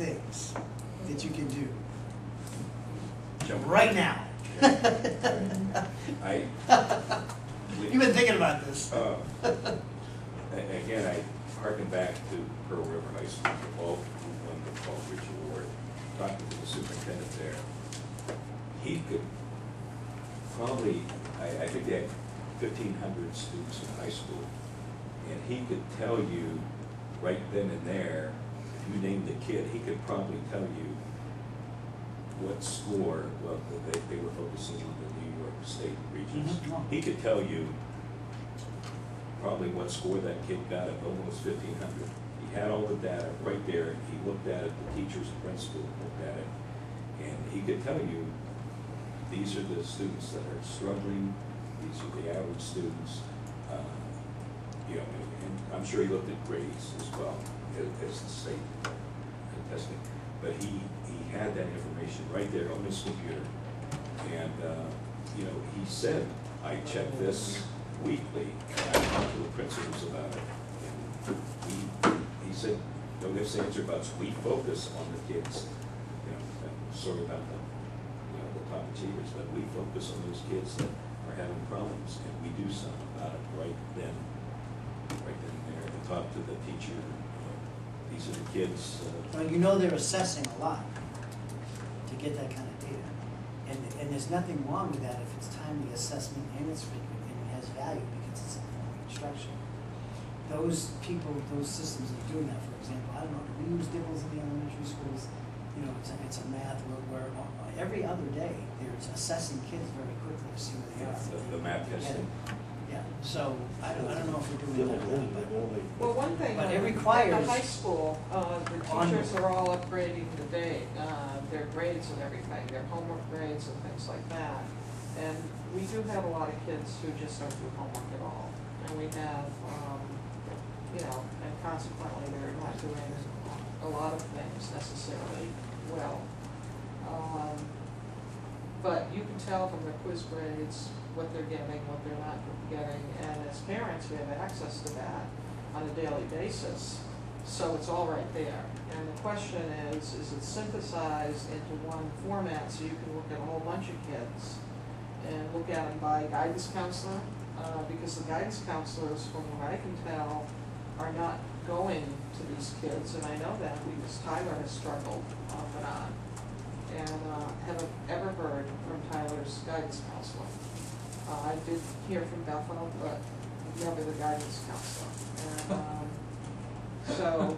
things that you can do Jump right now. You've been thinking about this. Again, I harken back to Pearl River High School, who won the Paul Rich Award. Talking to the superintendent there, he could probably, I think they had 1,500 students in high school, and he could tell you right then and there, if you named a kid, he could probably tell you what score. Well, they were focusing on the New York State regions. Mm-hmm. He could tell you probably what score that kid got at almost 1,500. He had all the data right there. He looked at it, the teachers and principal looked at it, and he could tell you these are the students that are struggling, these are the average students. You know, and I'm sure he looked at grades as well as the state testing, but he had that information right there on his computer, and you know, he said, I check this weekly, and I talked to the principals about it, and he said, don't have to answer about, we focus on the kids, you know, sort of about the, you know, the top achievers, but we focus on those kids that are having problems, and we do something about it right then and there, and talk to the teacher. These are the kids. Well, you know they're assessing a lot to get that kind of data, and there's nothing wrong with that if it's timely assessment and it's frequent and it has value because it's informing instruction. Those people, those systems that are doing that, for example, I don't know, do we use Dibbles in the elementary schools? You know, it's a math where every other day they're assessing kids very quickly to see where they are. The math testing. Yeah, so I don't know if we're doing that or not, but Well, one thing, But it at requires the high school, the teachers are all upgrading their grades and everything, their homework grades and things like that. And we do have a lot of kids who just don't do homework at all. And we have, you know, and consequently they're not doing a lot of things necessarily well. But you can tell from the quiz grades what they're getting, what they're not getting, and as parents we have access to that on a daily basis, so it's all right there. And the question is it synthesized into one format so you can look at a whole bunch of kids and look at them by guidance counselor, because the guidance counselors, from what I can tell, are not going to these kids, and I know that because Tyler has struggled off and on, and haven't ever heard from Tyler's guidance counselor. I did hear from Bethel, but never the guidance counselor. And so,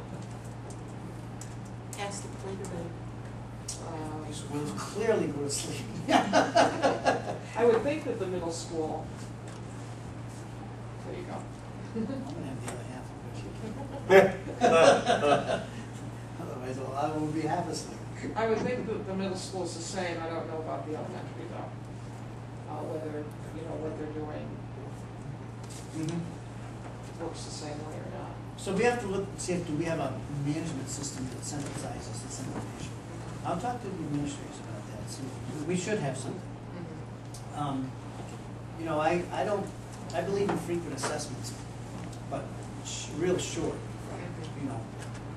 Ask the plate we'll clearly go to sleep. I would think that the middle school, there you go. I'm gonna have the other half of it. Otherwise, I won't be half asleep. I would think that the middle school's the same. I don't know about the elementary though. Whether, you know, what they're doing works the same way or not. So we have to look, see if do we have a management system that synthesizes this information. I'll talk to the administrators about that. So we should have something. You know, I believe in frequent assessments, but real short. You know,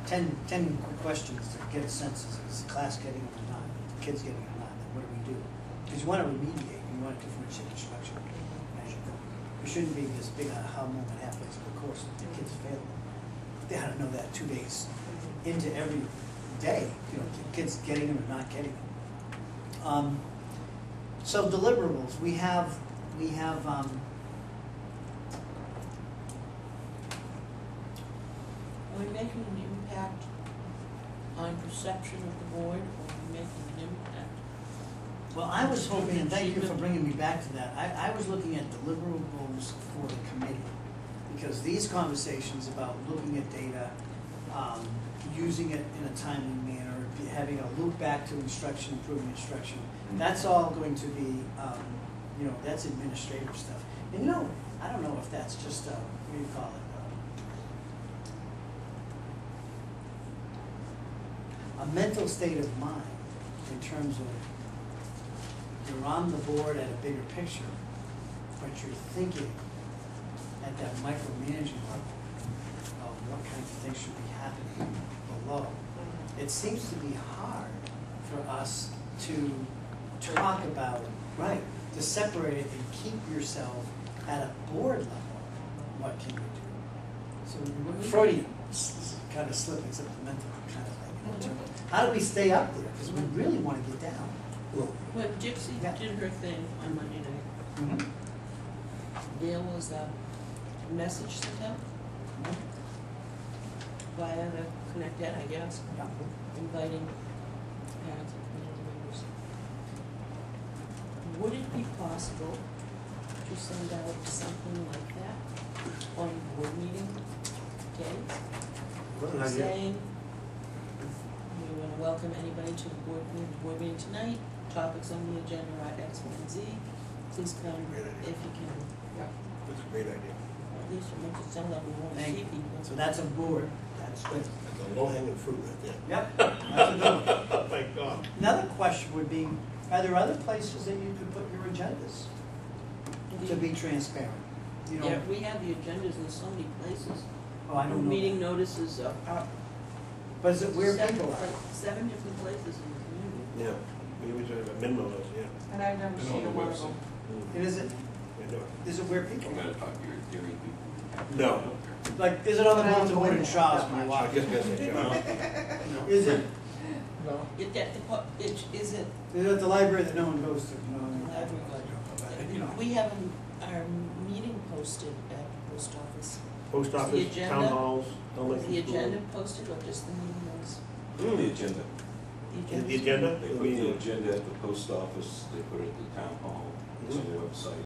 10 quick questions to get a sense, is the class getting them or not? The kids getting them or not? Then what do we do? Because you want to remediate, you want to differentiate instruction, measure. There shouldn't be this big aha moment halfway through the course that the kids fail. They ought to know that 2 days into every day, you know, the kids getting them or not getting them. So deliverables, we have. Are we making an impact on perception of the board, or are we making an impact? Well, I was hoping, and thank you for bringing me back to that, I was looking at deliverables for the committee, because these conversations about looking at data, using it in a timely manner, having a loop back to instruction, improving instruction, that's all going to be, you know, that's administrative stuff. And you know, I don't know if that's just, what do you call it? A mental state of mind in terms of you're on the board at a bigger picture, but you're thinking at that micromanaging level of what kind of things should be happening below. it seems to be hard for us to talk about, right, to separate it and keep yourself at a board level. What can you do? So Freudian, kind of slipping supplemental kind of thing. How do we stay up there? Because we really want to get down. When Gypsy Yeah. did her thing on Monday night, Mm-hmm. there was a message sent out via the Connect Ed, I guess, inviting parents and community members. Would it be possible to send out something like that on board meeting days? Saying, we want to welcome anybody to the board meeting tonight, topics on the agenda are X, Y, and Z. Please come Great idea. if you can. That's a great idea. At least it makes it sound like we want to Thank see you. people. So that's a board. That's good. That's a low-hanging fruit right there. Yep, that's a good one. Oh, my God. Another question would be, are there other places that you could put your agendas to be transparent? You know, Yeah, we have the agendas in so many places. oh, I don't know. Meeting notices are up. But is it where people are? 7 different places in the community. Yeah, maybe we should have a minimum of, yeah. And I've never And on seen the one of website. them. Is it, Yeah, no. is it where people You are? gotta talk to your dairy people. No. Like, is it on the But I don't bulletin go board in in there Charles that when you much. I walk guess in? that's it, John. Is it, It, at the, is it, is it at the library that no one goes to, you know? what I mean? library. You know. We have our meeting posted at the post office. Post Is the office, agenda- town halls, Is elementary the school. agenda posted or just the meeting notes? The agenda. The agenda? They put the agenda at the post office, they put it at the town hall, it's on the website.